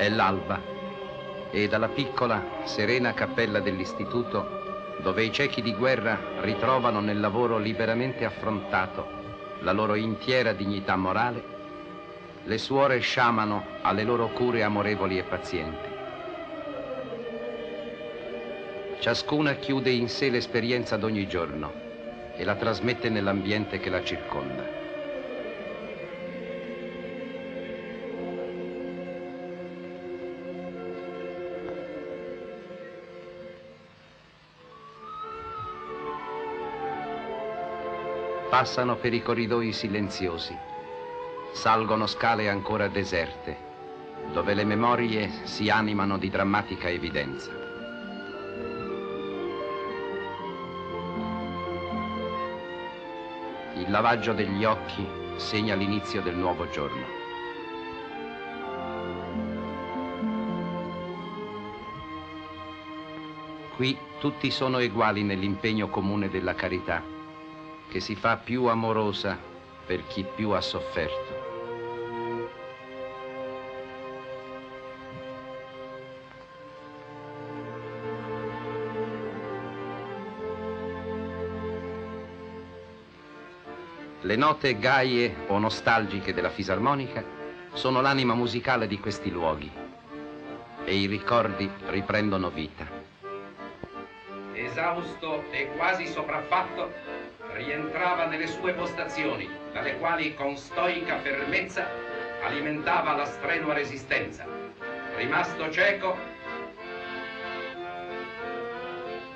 È l'alba e dalla piccola, serena cappella dell'istituto, dove i ciechi di guerra ritrovano nel lavoro liberamente affrontato la loro intiera dignità morale, le suore sciamano alle loro cure amorevoli e pazienti. Ciascuna chiude in sé l'esperienza d'ogni giorno e la trasmette nell'ambiente che la circonda. Passano per i corridoi silenziosi, salgono scale ancora deserte, dove le memorie si animano di drammatica evidenza. Il lavaggio degli occhi segna l'inizio del nuovo giorno. Qui tutti sono uguali nell'impegno comune della carità, che si fa più amorosa per chi più ha sofferto. Le note gaie o nostalgiche della fisarmonica sono l'anima musicale di questi luoghi e i ricordi riprendono vita. Esausto e quasi sopraffatto, rientrava nelle sue postazioni, dalle quali con stoica fermezza alimentava la strenua resistenza. Rimasto cieco,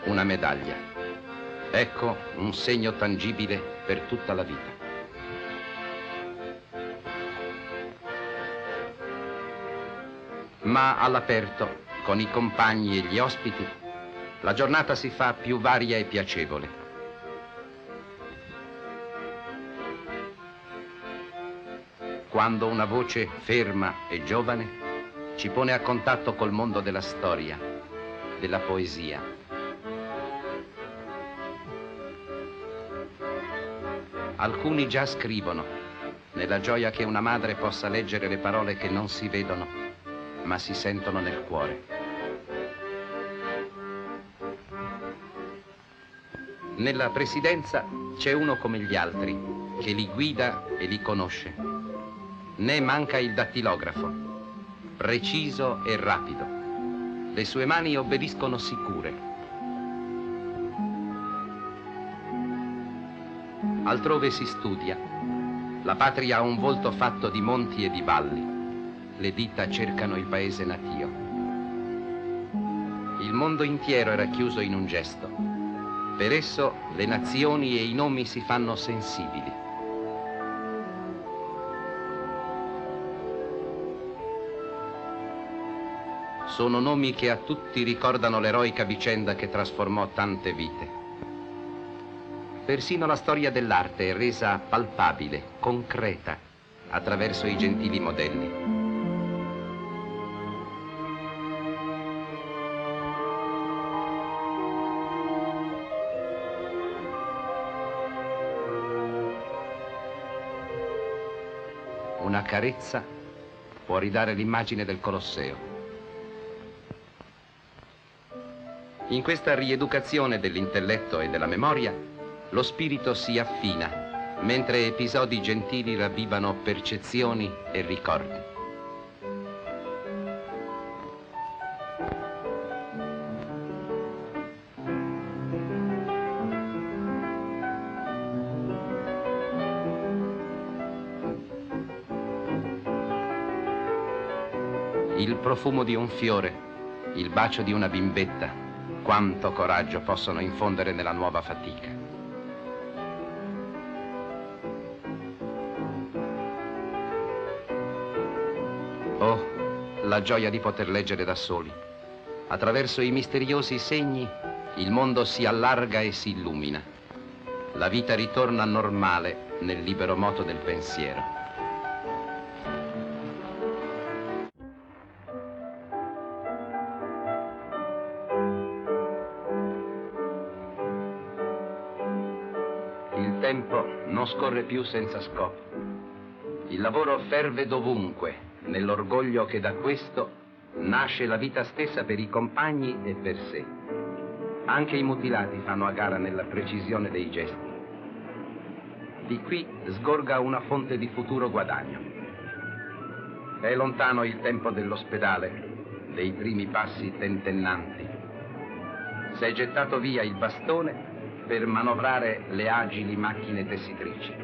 una medaglia. Ecco un segno tangibile per tutta la vita. Ma all'aperto, con i compagni e gli ospiti, la giornata si fa più varia e piacevole. Quando una voce ferma e giovane ci pone a contatto col mondo della storia, della poesia. Alcuni già scrivono, nella gioia che una madre possa leggere le parole che non si vedono, ma si sentono nel cuore. Nella presidenza c'è uno come gli altri, che li guida e li conosce. Ne manca il dattilografo, preciso e rapido. Le sue mani obbediscono sicure. Altrove si studia. La patria ha un volto fatto di monti e di valli. Le dita cercano il paese natio. Il mondo intero è racchiuso in un gesto. Per esso le nazioni e i nomi si fanno sensibili. Sono nomi che a tutti ricordano l'eroica vicenda che trasformò tante vite. Persino la storia dell'arte è resa palpabile, concreta, attraverso i gentili modelli. Una carezza può ridare l'immagine del Colosseo. In questa rieducazione dell'intelletto e della memoria, lo spirito si affina, mentre episodi gentili ravvivano percezioni e ricordi. Il profumo di un fiore, il bacio di una bimbetta, quanto coraggio possono infondere nella nuova fatica. Oh, la gioia di poter leggere da soli. Attraverso i misteriosi segni, il mondo si allarga e si illumina. La vita ritorna normale nel libero moto del pensiero. Il tempo non scorre più senza scopo. Il lavoro ferve dovunque, nell'orgoglio che da questo nasce la vita stessa per i compagni e per sé. Anche i mutilati fanno a gara nella precisione dei gesti. Di qui sgorga una fonte di futuro guadagno. È lontano il tempo dell'ospedale, dei primi passi tentennanti. S'è gettato via il bastone per manovrare le agili macchine tessitrici.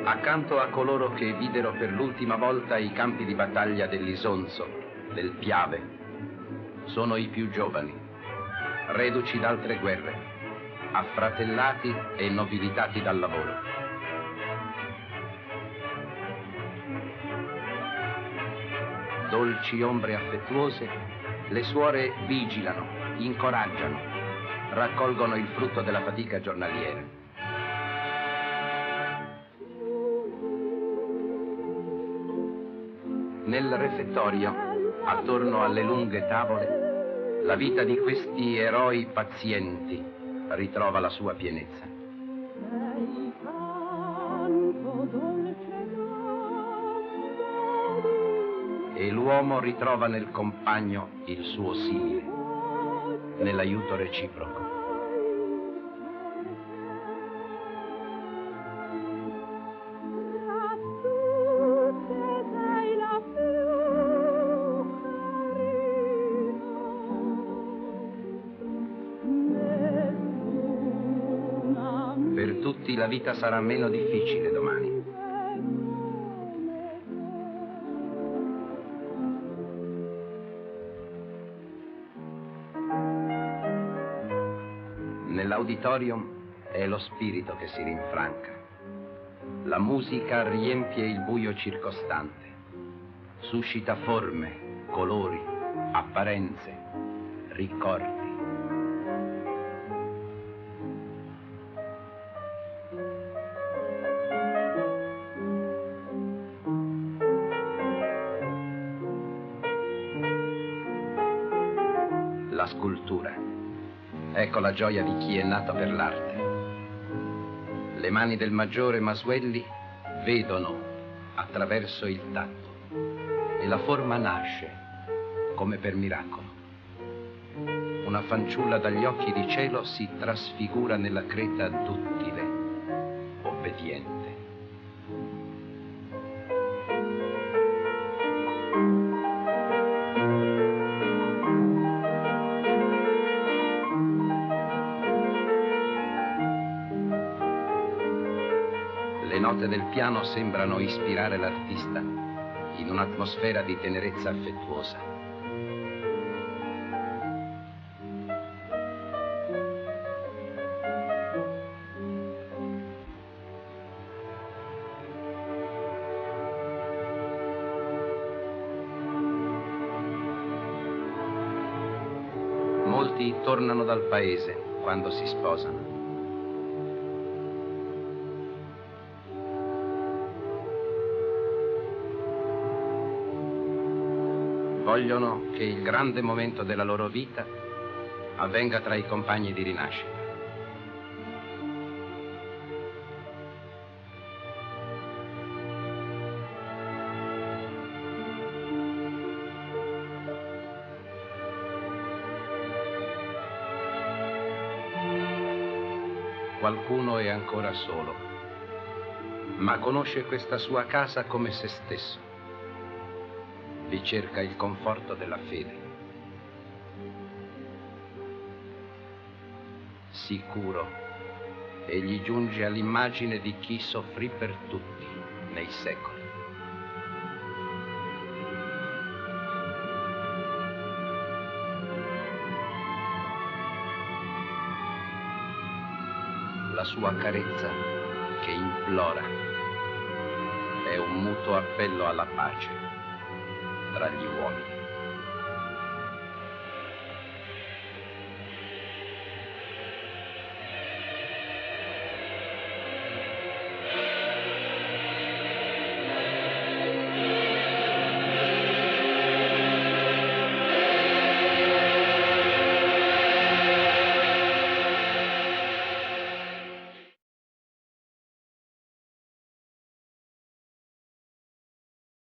Accanto a coloro che videro per l'ultima volta i campi di battaglia dell'Isonzo, del Piave, sono i più giovani, reduci d'altre guerre, affratellati e nobilitati dal lavoro. Dolci ombre affettuose, le suore vigilano, incoraggiano, raccolgono il frutto della fatica giornaliera. Nel refettorio, attorno alle lunghe tavole, la vita di questi eroi pazienti ritrova la sua pienezza. E l'uomo ritrova nel compagno il suo simile, nell'aiuto reciproco. Per tutti la vita sarà meno difficile domani. Nell'auditorium è lo spirito che si rinfranca. La musica riempie il buio circostante, suscita forme, colori, apparenze, ricordi. La scultura. Ecco la gioia di chi è nato per l'arte. Le mani del maggiore Masuelli vedono attraverso il tatto e la forma nasce come per miracolo. Una fanciulla dagli occhi di cielo si trasfigura nella creta duttile, obbediente. Le note del piano sembrano ispirare l'artista in un'atmosfera di tenerezza affettuosa. Molti tornano dal paese quando si sposano. Vogliono che il grande momento della loro vita avvenga tra i compagni di rinascita. Qualcuno è ancora solo, ma conosce questa sua casa come se stesso. Vi cerca il conforto della fede. Sicuro, egli giunge all'immagine di chi soffrì per tutti nei secoli. La sua carezza che implora è un muto appello alla pace tra gli uomini.